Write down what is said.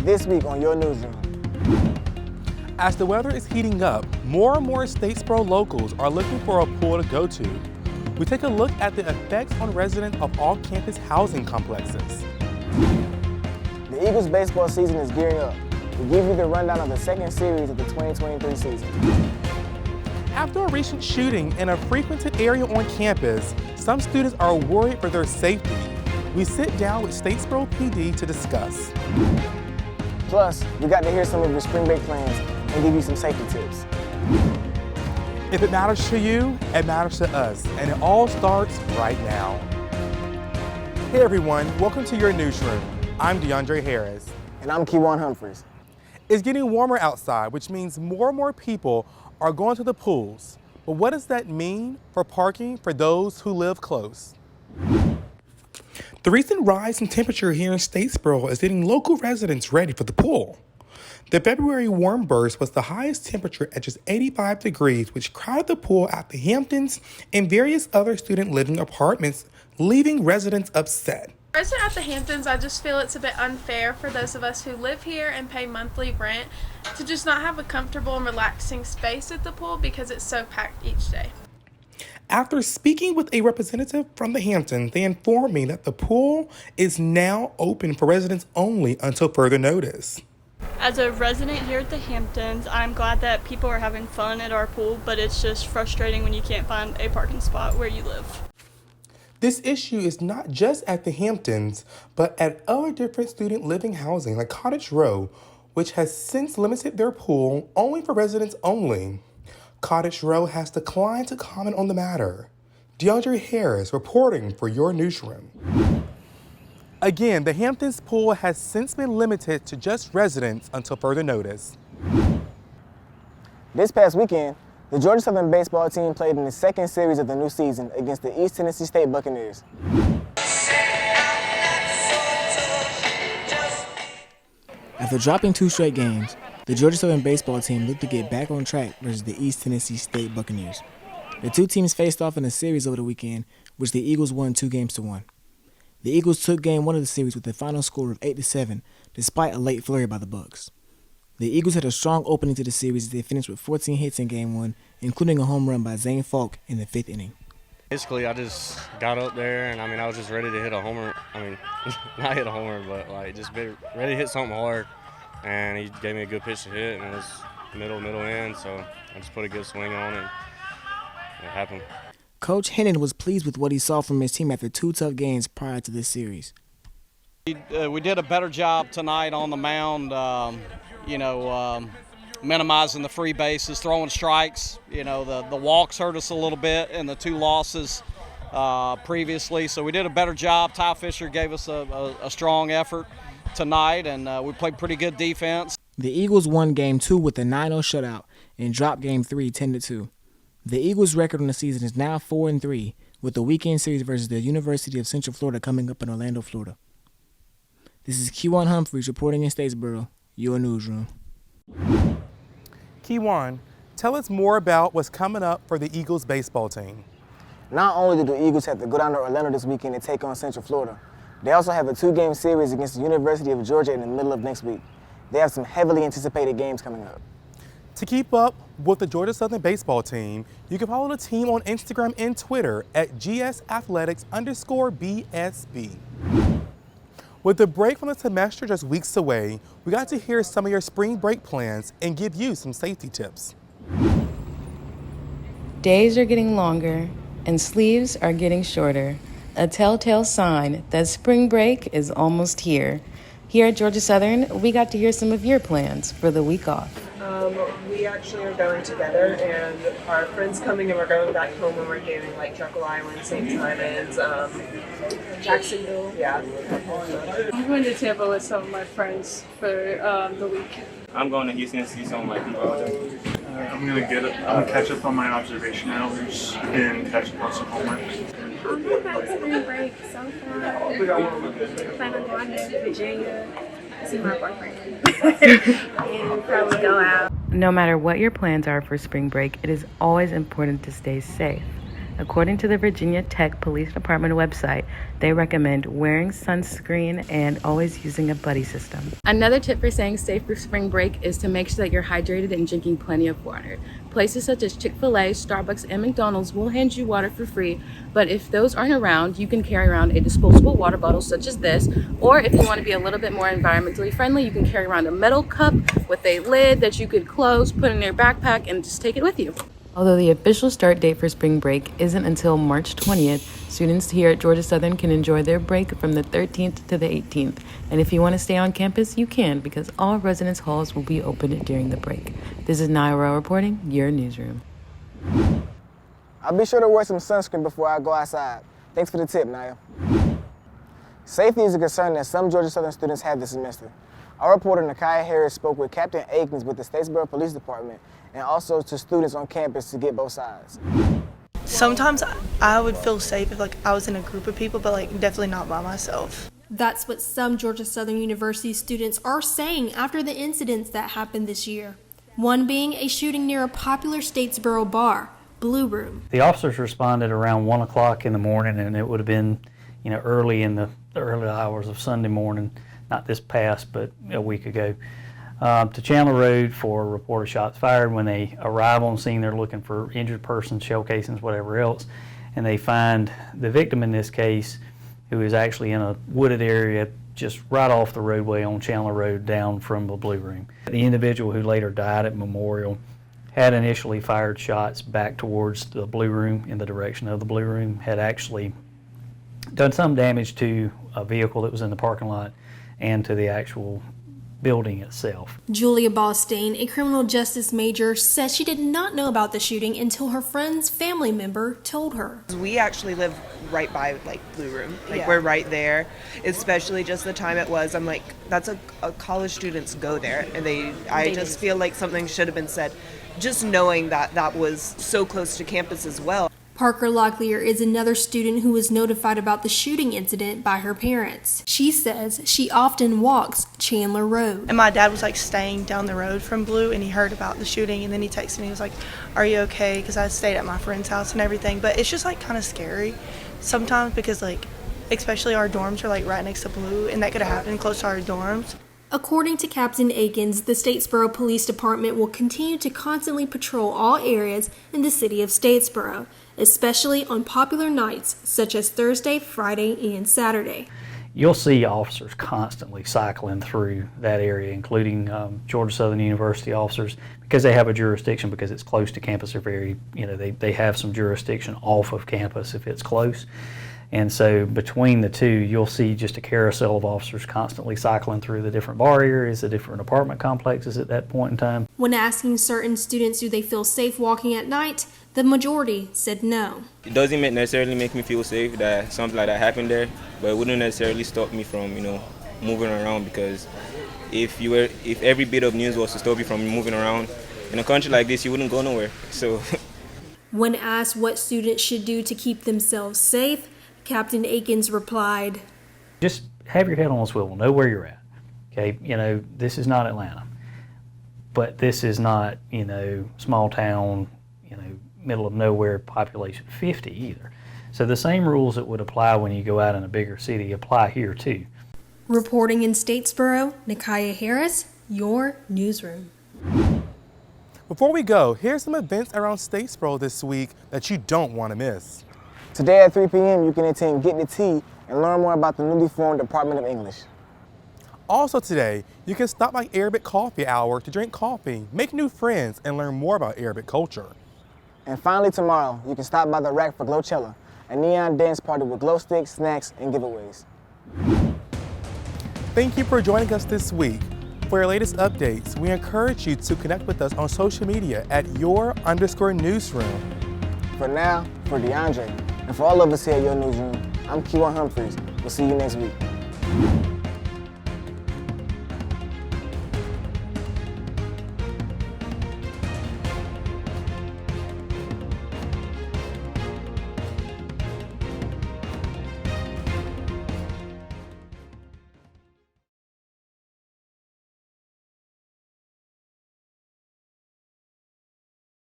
this week on Your Newsroom. As the weather is heating up, more and more Statesboro locals are looking for a pool to go to. We take a look at the effects on residents of all-campus housing complexes. The Eagles baseball season is gearing up. We give you the rundown of the second series of the 2023 season. After a recent shooting in a frequented area on campus, some students are worried for their safety. We sit down with Statesboro PD to discuss. Plus, we got to hear some of your spring break plans and give you some safety tips. If it matters to you, it matters to us, and it all starts right now. Hey everyone, welcome to Your Newsroom. I'm DeAndre Harris. And I'm Kewan Humphreys. It's getting warmer outside, which means more and more people are going to the pools. But what does that mean for parking for those who live close? The recent rise in temperature here in Statesboro is getting local residents ready for the pool. The February warm burst was the highest temperature at just 85 degrees, which crowded the pool at the Hamptons and various other student living apartments, leaving residents upset. Resident at the Hamptons, I just feel it's a bit unfair for those of us who live here and pay monthly rent to just not have a comfortable and relaxing space at the pool because it's so packed each day. After speaking with a representative from the Hamptons, they informed me that the pool is now open for residents only until further notice. As a resident here at the Hamptons, I'm glad that people are having fun at our pool, but it's just frustrating when you can't find a parking spot where you live. This issue is not just at the Hamptons, but at other different student living housing like Cottage Row, which has since limited their pool only for residents only. Cottage Row has declined to comment on the matter. DeAndre Harris reporting for Your Newsroom. Again, the Hamptons pool has since been limited to just residents until further notice. This past weekend, the Georgia Southern baseball team played in the second series of the new season against the East Tennessee State Buccaneers. After dropping 2 straight games, the Georgia Southern baseball team looked to get back on track versus the East Tennessee State Buccaneers. The two teams faced off in a series over the weekend, which the Eagles won 2-1. The Eagles took game 1 of the series with a final score of 8-7, despite a late flurry by the Bucs. The Eagles had a strong opening to the series as they finished with 14 hits in game 1, including a home run by Zane Falk in the 5th inning. Basically, I just got up there and I was just ready to hit a homer. Not hit a homer, but just ready to hit something hard. And he gave me a good pitch to hit, and it was middle end, so I just put a good swing on and it happened. Coach Hennon was pleased with what he saw from his team after 2 tough games prior to this series. We did a better job tonight on the mound, minimizing the free bases, throwing strikes. The walks hurt us a little bit in the 2 losses previously, so we did a better job. Ty Fisher gave us a strong effort tonight, and we played pretty good defense. The Eagles won Game 2 with a 9-0 shutout and dropped Game 3 10-2. The Eagles' record on the season is now 4-3, with the weekend series versus the University of Central Florida coming up in Orlando, Florida. This is Kewan Humphreys reporting in Statesboro, Your Newsroom. Kewan, tell us more about what's coming up for the Eagles baseball team. Not only do the Eagles have to go down to Orlando this weekend and take on Central Florida, they also have a 2-game series against the University of Georgia in the middle of next week. They have some heavily anticipated games coming up. To keep up with the Georgia Southern baseball team, you can follow the team on Instagram and Twitter at GSathletics_BSB. With the break from the semester just weeks away, we got to hear some of your spring break plans and give you some safety tips. Days are getting longer and sleeves are getting shorter. A telltale sign that spring break is almost here. Here at Georgia Southern, we got to hear some of your plans for the week off. We actually are going together, and our friends coming, and we're going back home, and we're doing like Jekyll Island, same time as Jacksonville. Yeah. I'm going to Tampa with some of my friends for the week. I'm going to Houston to see some of my people. I'm going to catch up on my observation hours and catch up on some homework. I'm going back to spring break so far. I plan on going to Virginia to see my boyfriend and probably go out. No matter what your plans are for spring break, it is always important to stay safe. According to the Virginia Tech Police Department website, they recommend wearing sunscreen and always using a buddy system. Another tip for staying safe for spring break is to make sure that you're hydrated and drinking plenty of water. Places such as Chick-fil-A, Starbucks, and McDonald's will hand you water for free, but if those aren't around, you can carry around a disposable water bottle such as this, or if you want to be a little bit more environmentally friendly, you can carry around a metal cup with a lid that you could close, put in your backpack, and just take it with you. Although the official start date for spring break isn't until March 20th, students here at Georgia Southern can enjoy their break from the 13th to the 18th. And if you want to stay on campus, you can, because all residence halls will be open during the break. This is Naira reporting, Your Newsroom. I'll be sure to wear some sunscreen before I go outside. Thanks for the tip, Naya. Safety is a concern that some Georgia Southern students have this semester. Our reporter, Nakia Harris, spoke with Captain Akins with the Statesboro Police Department and also to students on campus to get both sides. Sometimes I would feel safe if I was in a group of people, but definitely not by myself. That's what some Georgia Southern University students are saying after the incidents that happened this year. One being a shooting near a popular Statesboro bar, Blue Room. The officers responded around 1 o'clock in the morning, and it would have been, early in the early hours of Sunday morning, not this past, but a week ago, to Chandler Road for a report of shots fired. When they arrive on scene, they're looking for injured persons, shell casings, whatever else, and they find the victim in this case, who is actually in a wooded area just right off the roadway on Chandler Road down from the Blue Room. The individual who later died at Memorial had initially fired shots back towards the Blue Room in the direction of the Blue Room, had actually done some damage to a vehicle that was in the parking lot and to the actual building itself. Julia Bostain, a criminal justice major, says she did not know about the shooting until her friend's family member told her. We actually live right by Blue Room. Yeah. We're right there, especially just the time it was. I'm like, that's a college students go there, and I just feel like something should have been said, just knowing that was so close to campus as well. Parker Locklear is another student who was notified about the shooting incident by her parents. She says she often walks Chandler Road. And my dad was staying down the road from Blue, and he heard about the shooting, and then he texted me. He was like, "Are you okay?" Because I stayed at my friend's house and everything. But it's just kind of scary sometimes because especially our dorms are right next to Blue, and that could have happened close to our dorms. According to Captain Akins, the Statesboro Police Department will continue to constantly patrol all areas in the city of Statesboro, especially on popular nights such as Thursday, Friday, and Saturday. You'll see officers constantly cycling through that area, including Georgia Southern University officers, because they have a jurisdiction, because it's close to campus. They're very, they have some jurisdiction off of campus if it's close. And so between the two, you'll see just a carousel of officers constantly cycling through the different bar areas, the different apartment complexes at that point in time. When asking certain students do they feel safe walking at night, the majority said no. It doesn't necessarily make me feel safe that something like that happened there, but it wouldn't necessarily stop me from, moving around, because if every bit of news was to stop you from moving around, in a country like this, you wouldn't go nowhere. So. When asked what students should do to keep themselves safe, Captain Akins replied, "Just have your head on a swivel, know where you're at. Okay, this is not Atlanta, but this is not, small town, middle of nowhere, population 50 either. So the same rules that would apply when you go out in a bigger city apply here too." Reporting in Statesboro, Nakia Harris, Your Newsroom. Before we go, here's some events around Statesboro this week that you don't want to miss. Today at 3 p.m., you can attend Get the Tea and learn more about the newly formed Department of English. Also today, you can stop by Arabic Coffee Hour to drink coffee, make new friends, and learn more about Arabic culture. And finally tomorrow, you can stop by the Rack for Glowchella, a neon dance party with glow sticks, snacks, and giveaways. Thank you for joining us this week. For your latest updates, we encourage you to connect with us on social media at your_newsroom. For now, for DeAndre, and for all of us here at Your Newsroom, I'm Kewan Humphreys. We'll see you next week.